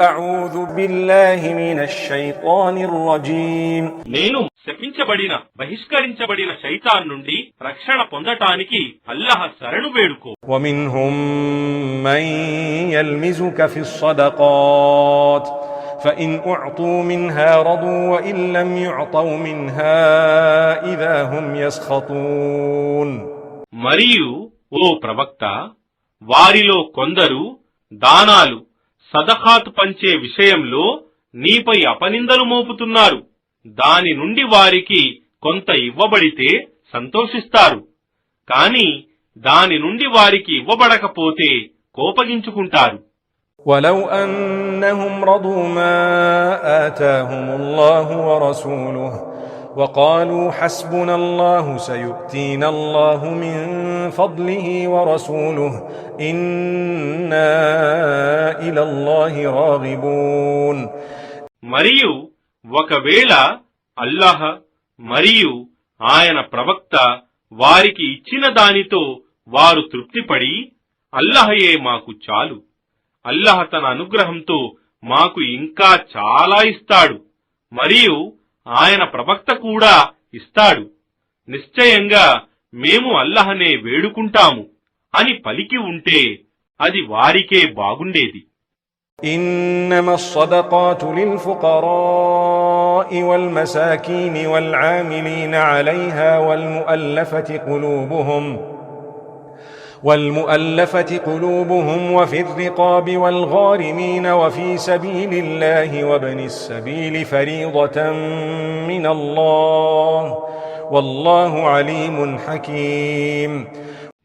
అఊజు బిల్లాహి మినష్ షైతానిర్ రజీమ్. నేను శపించబడిన బహిష్కరించబడిన శైతాన్ నుండి రక్షణ పొందటానికి అల్లాహ్ శరణు వేడుకో. వమిన్హుం మన్ యల్మిజుక ఫిస్ సదకాత్ فإن أعطوا منها رضوا وإن لم يعطوا منها إذا هم يسخطون. మరియు ఓ ప్రవక్త, వారిలో కొందరు దానాలు సదఖాత్ పంచే విషయంలో నీపై అపనిందలు మోపుతున్నారు. దాని నుండి వారికి కొంత ఇవ్వబడితే సంతోషిస్తారు, కాని దాని నుండి వారికి ఇవ్వబడకపోతే కోపగించుకుంటారు. ولو أنهم رضوا ما آتاهم الله ورسوله وقالوا حسبنا الله سيؤتينا الله من فضله ورسوله إنا إلى الله راغبون. మరియు ఒకవేళ అల్లాహ్ మరియు ఆయన ప్రవక్త వారికి ఇచ్చిన దానితో వారు తృప్తిపడి, అల్లాహయే మాకు చాలు, అల్లాహ్ తన అనుగ్రహంతో మాకు ఇంకా చాలా ఇస్తాడు, మరియు ఆయన ప్రవక్త కూడా ఇస్తాడు, నిశ్చయంగా మేము అల్లాహనే వేడుకుంటాము అని పలికి ఉంటే అది వారికే బాగుండేది. إنما الصدقات للفقراء والمساكين والعاملين عليها والمؤلفة قلوبهم وفي الرقاب والغارمين وفي سبيل الله وابن السبيل فريضة من الله والله عليم حكيم.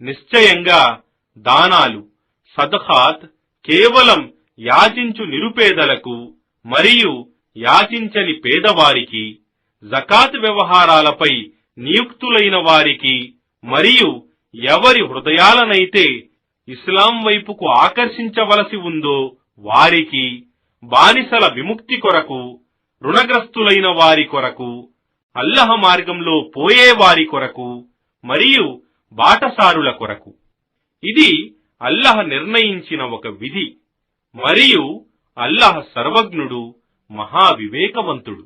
నిశ్చయంగా దానాలు సదఖాత్ కేవలం యాచించు నిరుపేదలకు మరియు యాచించని పేదవారికి, జకాత్ వ్యవహారాలపై నియుక్తులైన వారికి, మరియు ఎవరి హృదయాలనైతే ఇస్లాం వైపుకు ఆకర్షించవలసి ఉందో వారికి, బానిసల విముక్తి కొరకు, రుణగ్రస్తులైన వారి కొరకు, అల్లాహ్ మార్గంలో పోయే వారి కొరకు, మరియు బాటసారుల కొరకు. ఇది అల్లాహ్ నిర్ణయించిన ఒక విధి, మరియు అల్లాహ్ సర్వజ్ఞుడు, మహావివేకవంతుడు.